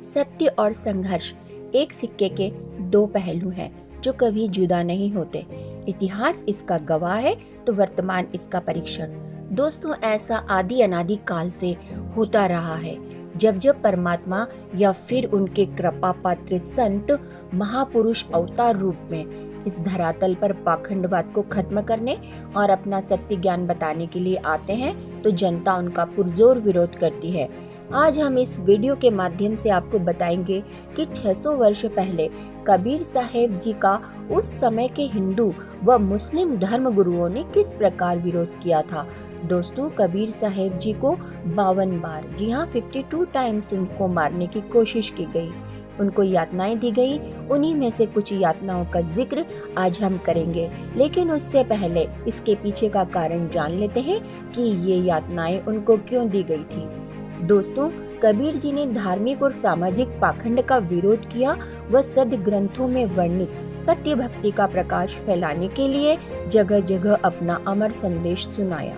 सत्य और संघर्ष एक सिक्के के दो पहलू हैं जो कभी जुदा नहीं होते। इतिहास इसका गवाह है तो वर्तमान इसका परीक्षण। दोस्तों, ऐसा आदि अनादि काल से होता रहा है। जब जब परमात्मा या फिर उनके कृपा पात्र संत महापुरुष अवतार रूप में इस धरातल पर पाखंडवाद को खत्म करने और अपना सत्य ज्ञान बताने के लिए आते हैं तो जनता उनका पुरजोर विरोध करती है। आज हम इस वीडियो के माध्यम से आपको बताएंगे कि 600 वर्ष पहले कबीर साहेब जी का उस समय के हिंदू व मुस्लिम धर्म गुरुओं ने किस प्रकार विरोध किया था। दोस्तों, कबीर साहेब जी को 52 बार, जी हाँ 52 टाइम्स उनको मारने की कोशिश की गई, उनको यातनाएं दी गई। उन्हीं में से कुछ यातनाओं का जिक्र आज हम करेंगे, लेकिन उससे पहले इसके पीछे का कारण जान लेते हैं कि ये यातनाएं उनको क्यों दी गई थी। दोस्तों, कबीर जी ने धार्मिक और सामाजिक पाखंड का विरोध किया व सद ग्रंथों में वर्णित सत्य भक्ति का प्रकाश फैलाने के लिए जगह जगह अपना अमर संदेश सुनाया।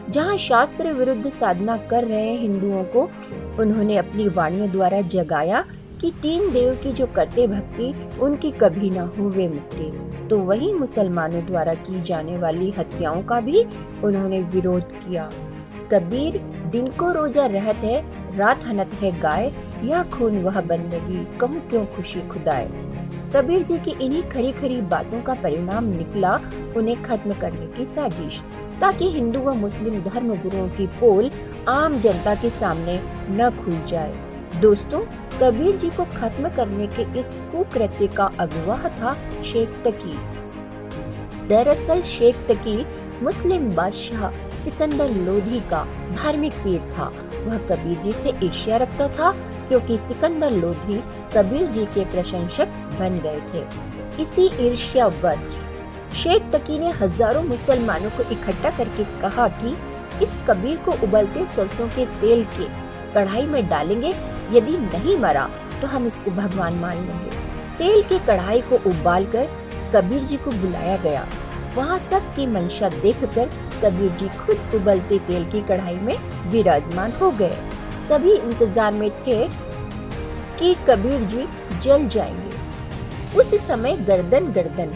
जहाँ शास्त्र विरुद्ध साधना कर रहे हिंदुओं को उन्होंने अपनी वाणियों द्वारा जगाया कि 3 देव की जो करते भक्ति उनकी कभी न होवे मुक्ति, तो वही मुसलमानों द्वारा की जाने वाली हत्याओं का भी उन्होंने विरोध किया। कबीर दिन को रोजा रहत है, रात हनत है गाय, यह खून वह बंदगी, कहूँ क्यों खुशी खुदाए। कबीर जी की इन्हीं खरी खरी बातों का परिणाम निकला उन्हें खत्म करने की साजिश, ताकि हिंदू व मुस्लिम धर्म गुरुओं की पोल आम जनता के सामने न खुल जाए। दोस्तों, कबीर जी को खत्म करने के इस कुकृत्य का अगुवा था शेख तकी। दरअसल शेख तकी मुस्लिम बादशाह सिकंदर लोधी का धार्मिक पीर था। वह कबीर जी से ईर्ष्या रखता था क्योंकि सिकंदर लोधी कबीर जी के प्रशंसक बन गए थे। इसी ईर्ष्यावश शेख तकी ने हजारों मुसलमानों को इकट्ठा करके कहा कि इस कबीर को उबलते सरसों के तेल के कढ़ाई में डालेंगे, यदि नहीं मरा तो हम इसको भगवान मान लेंगे। तेल की कढ़ाई को उबालकर कबीर जी को बुलाया गया। वहाँ सबकी मंशा देखकर कबीर जी खुद उबलते तेल की कढ़ाई में विराजमान हो गए। सभी इंतजार में थे कि कबीर जी जल जाएंगे। उस समय गर्दन गर्दन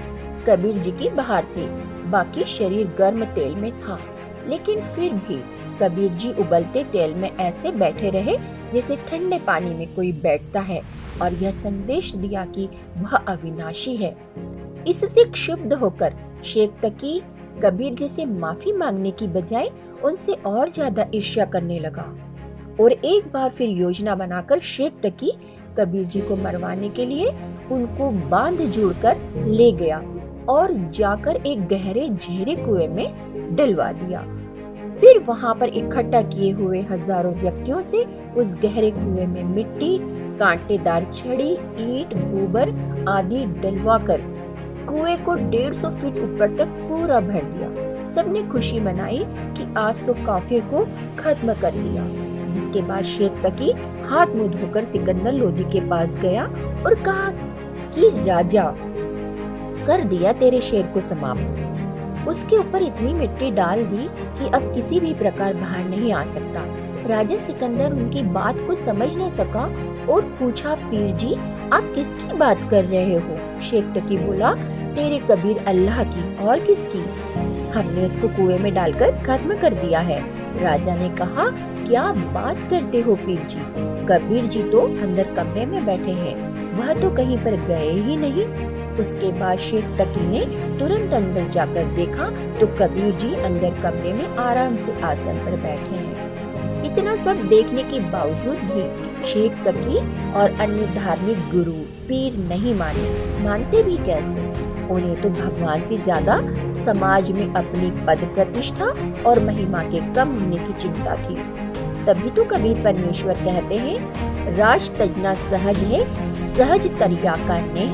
कबीर जी की बाहर थी, बाकी शरीर गर्म तेल में था, लेकिन फिर भी कबीर जी उबलते तेल में ऐसे बैठे रहे जैसे ठंडे पानी में कोई बैठता है, और यह संदेश दिया कि वह अविनाशी है। इससे क्षुब्ध होकर शेख तकी कबीर जी से माफी मांगने की बजाय उनसे और ज्यादा ईर्ष्या करने लगा, और एक बार फिर योजना बनाकर शेख तकी कबीर जी को मरवाने के लिए उनको बांध जोड़कर ले गया और जाकर एक गहरे झेरे कुएं में डलवा दिया। फिर वहां पर इकट्ठा किए हुए हजारों व्यक्तियों से उस गहरे कुएं में मिट्टी, कांटेदार छड़ी, ईंट, गोबर आदि डलवाकर कुएं को 150 फीट ऊपर तक पूरा भर दिया। सबने खुशी मनाई कि आज तो काफिर को खत्म कर दिया। जिसके बाद शेख तकी हाथ मुंह धोकर सिकंदर लोधी के पास गया और कहा कि राजा, कर दिया तेरे शेर को समाप्त। उसके ऊपर इतनी मिट्टी डाल दी कि अब किसी भी प्रकार बाहर नहीं आ सकता। राजा सिकंदर उनकी बात को समझ न सका और पूछा, पीर जी आप किसकी बात कर रहे हो? शेख तकी बोला, तेरे कबीर अल्लाह की, और किसकी? हमने इसको कुएं में डालकर खत्म कर दिया है। राजा ने कहा, क्या बात करते हो पीर जी? कबीर जी तो अंदर कमरे में बैठे हैं, वह तो कहीं पर गए ही नहीं। उसके बाद शेख तकी ने तुरंत अंदर जाकर देखा तो कबीर जी अंदर कमरे में आराम से आसन पर बैठे हैं। इतना सब देखने के बावजूद भी शेख तकी और अन्य धार्मिक गुरु पीर नहीं मानते भी कैसे? उन्हें तो भगवान से ज्यादा समाज में अपनी पद प्रतिष्ठा और महिमा के कम होने की चिंता थी। तभी तो कबीर परमेश्वर कहते हैं, राज तजना सहज है, सहज तरिया करने,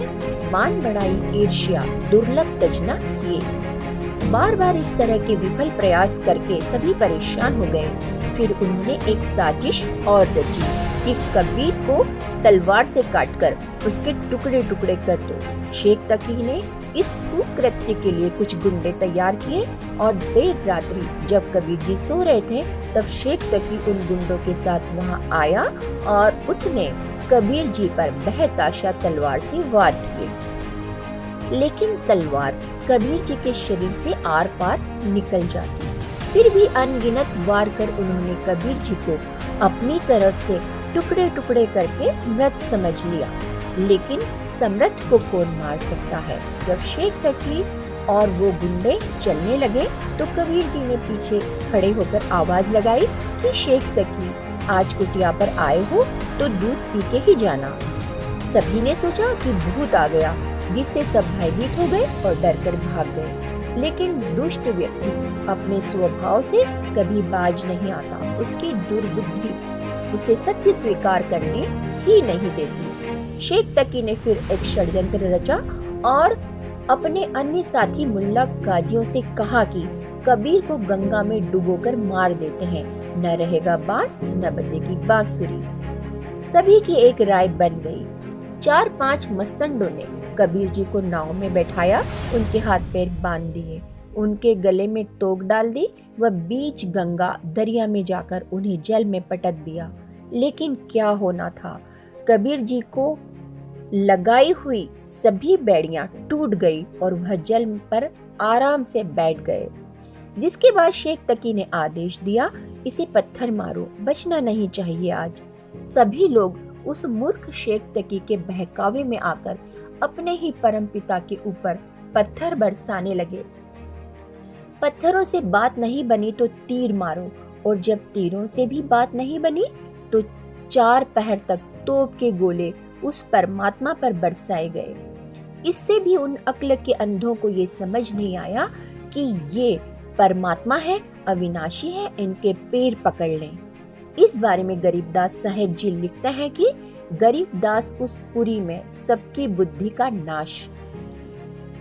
मान बढ़ाई ईर्ष्या दुर्लभ तजना किए। बार बार इस तरह के विफल प्रयास करके सभी परेशान हो गए। फिर उन्होंने एक साजिश और रची कि कबीर को तलवार से काटकर उसके टुकड़े टुकड़े कर दो। शेख तकी ने इस कुकृत्य के लिए कुछ गुंडे तैयार किए और देर रात्रि जब कबीर जी सो रहे थे तब शेख तकी उन गुंडों के साथ वहां आया और उसने कबीर जी पर बेहताशा तलवार से वार किए, लेकिन तलवार कबीर जी के शरीर से आर पार निकल जाती। फिर भी अनगिनत वार कर उन्होंने कबीर जी को अपनी तरफ से टुकड़े टुकड़े करके मृत समझ लिया। लेकिन समर्थ को कौन मार सकता है। जब शेख तकी और वो गुंडे चलने लगे तो कबीर जी ने पीछे खड़े होकर आवाज लगाई कि शेख तकी, आज कुटिया पर आए हो तो दूध पी के ही जाना। सभी ने सोचा कि भूत आ गया, जिससे सब भयभीत हो गए और डरकर भाग गए। लेकिन दुष्ट व्यक्ति अपने स्वभाव से कभी बाज नहीं आता। उसकी दुर्बुद्धि उसे सत्य स्वीकार करने ही नहीं देती। शेख तकी ने फिर एक षड्यंत्र रचा और अपने अन्य साथी मुल्ला काजियों से कहा कि कबीर को गंगा में डुबोकर मार देते हैं, न रहेगा बांस न बजेगी बांसुरी। सभी की एक राय बन गई। 4-5 मस्तंडों ने कबीर जी को नाव में बैठाया, उनके हाथ पैर बांध दिए, उनके गले में तोक डाल दी व बीच गंगा दरिया में जाकर उन्हें जल में पटक दिया। लेकिन क्या होना था, कबीर जी को लगाई हुई सभी बेड़ियां टूट गई और वह जल पर आराम से बैठ गए। जिसके बाद शेख तकी ने आदेश दिया, इसे पत्थर मारो, बचना नहीं चाहिए आज। सभी लोग उस मूर्ख शेख तकी के बहकावे में आकर अपने ही परम पिता के ऊपर पत्थर बरसाने लगे। पत्थरों से बात नहीं बनी तो तीर मारो, और जब तीरों से भी बात नहीं बनी तो 4 पहर तक तोप के गोले उस परमात्मा पर बरसाए गए। इससे भी उन अक्ल के अंधों को ये समझ नहीं आया कि ये परमात्मा है, अविनाशी है, इनके पैर पकड़ लें। इस बारे में गरीबदास साहेब जी लिखता है कि गरीबदास उस पुरी में सबकी बुद्धि का नाश।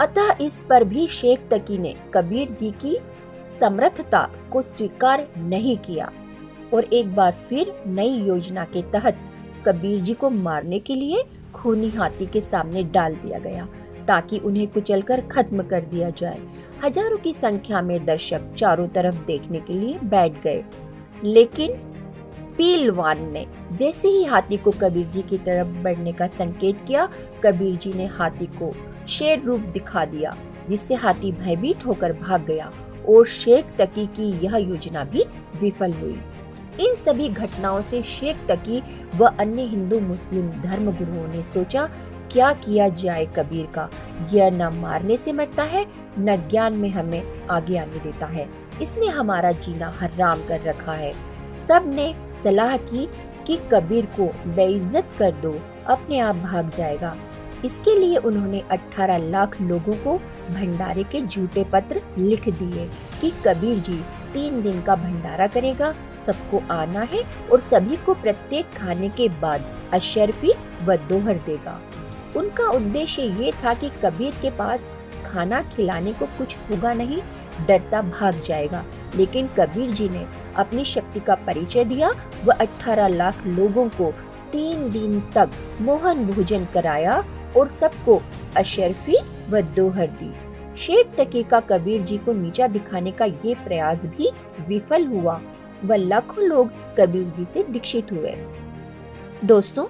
अतः इस पर भी शेख तकी ने कबीर जी की समर्थता को स्वीकार नहीं किया और एक बार फिर नई योजना के तहत कबीर जी को मारने के लिए खूनी हाथी के सामने डाल दिया गया ताकि उन्हें कुचलकर खत्म कर दिया जाए। हजारों की संख्या में दर्शक चारों तरफ देखने के लिए बैठ गए, लेकिन पीलवान ने जैसे ही हाथी को कबीर जी की तरफ बढ़ने का संकेत किया, कबीर जी ने हाथी को शेर रूप दिखा दिया, जिससे हाथी भयभीत होकर भाग गया और शेख तकी की यह योजना भी विफल हुई। इन सभी घटनाओं से शेख तकी व अन्य हिंदू मुस्लिम धर्म गुरुओं ने सोचा, क्या किया जाए कबीर का। यह न मारने से मरता है, न ज्ञान में हमें आगे आने देता है। इसने हमारा जीना हराम कर रखा है। सब ने सलाह की कि कबीर को बेइज्जत कर दो, अपने आप भाग जाएगा। इसके लिए उन्होंने 18 लाख लोगों को भंडारे के झूठे पत्र लिख दिए कि कबीर जी 3 दिन का भंडारा करेगा, सबको आना है और सभी को प्रत्येक खाने के बाद अशर्फी व दोहर देगा। उनका उद्देश्य ये था कि कबीर के पास खाना खिलाने को कुछ होगा नहीं, डरता भाग जाएगा। लेकिन कबीर जी ने अपनी शक्ति का परिचय दिया व 18 लाख लोगों को 3 दिन तक मोहन भोजन कराया और सबको अशर्फी व दोहर दी। शेख तकी का कबीर जी को नीचा दिखाने का ये प्रयास भी विफल हुआ व लाखों लोग कबीर जी से दीक्षित हुए। दोस्तों,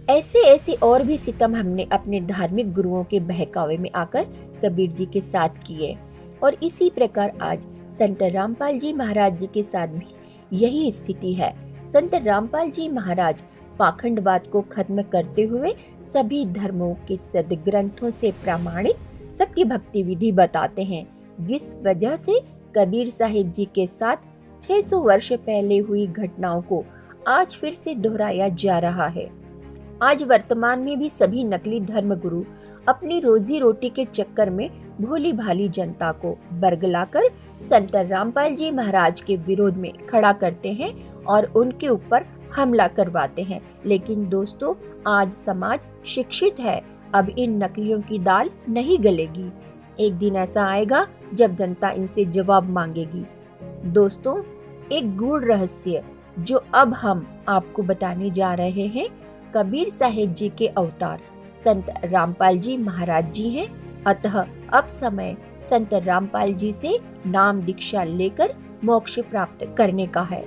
ऐसे और भी सितम हमने अपने धार्मिक गुरुओं के बहकावे में आकर कबीर जी के साथ किए और इसी प्रकार आज संत रामपाल जी महाराज जी के साथ भी यही स्थिति है। संत रामपाल जी महाराज पाखंडवाद को खत्म करते हुए सभी धर्मों के सदग्रंथों से प्रमाणित सत्य भक्ति विधि बताते हैं, जिस वजह से कबीर साहिब जी के साथ 600 वर्ष पहले हुई घटनाओं को आज फिर से दोहराया जा रहा है। आज वर्तमान में भी सभी नकली धर्म गुरु अपनी रोजी रोटी के चक्कर में भोली भाली जनता को बरगलाकर संत रामपाल जी महाराज के विरोध में खड़ा करते हैं और उनके ऊपर हमला करवाते हैं। लेकिन दोस्तों, आज समाज शिक्षित है, अब इन नकलियों की दाल नहीं गलेगी। एक दिन ऐसा आएगा जब जनता इनसे जवाब मांगेगी। दोस्तों, एक गूढ़ रहस्य जो अब हम आपको बताने जा रहे हैं, कबीर साहिब जी के अवतार संत रामपाल जी महाराज जी हैं। अतः अब समय संत रामपाल जी से नाम दीक्षा लेकर मोक्ष प्राप्त करने का है।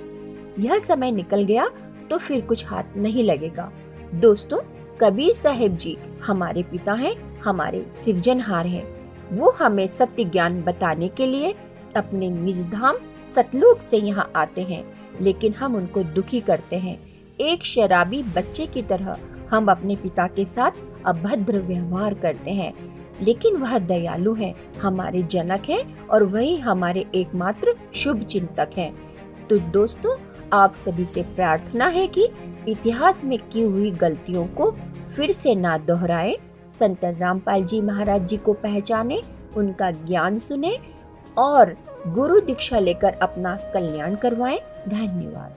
यह समय निकल गया तो फिर कुछ हाथ नहीं लगेगा। दोस्तों, कबीर साहिब जी हमारे पिता हैं, हमारे सृजनहार हैं। वो हमें सत्य ज्ञान बताने के लिए अपने निज धाम सतलोक से यहाँ आते हैं, लेकिन हम उनको दुखी करते हैं। एक शराबी बच्चे की तरह हम अपने पिता के साथ अभद्र व्यवहार करते हैं, लेकिन वह दयालु हैं, हमारे जनक हैं और वही हमारे एकमात्र शुभ चिंतक हैं। तो दोस्तों, आप सभी से प्रार्थना है कि इतिहास में की हुई गलतियों को फिर से ना दोहराएं, संत रामपाल जी महाराज जी को पहचानें, उनका ज्ञान सुने और गुरु दीक्षा लेकर अपना कल्याण करवाएं। धन्यवाद।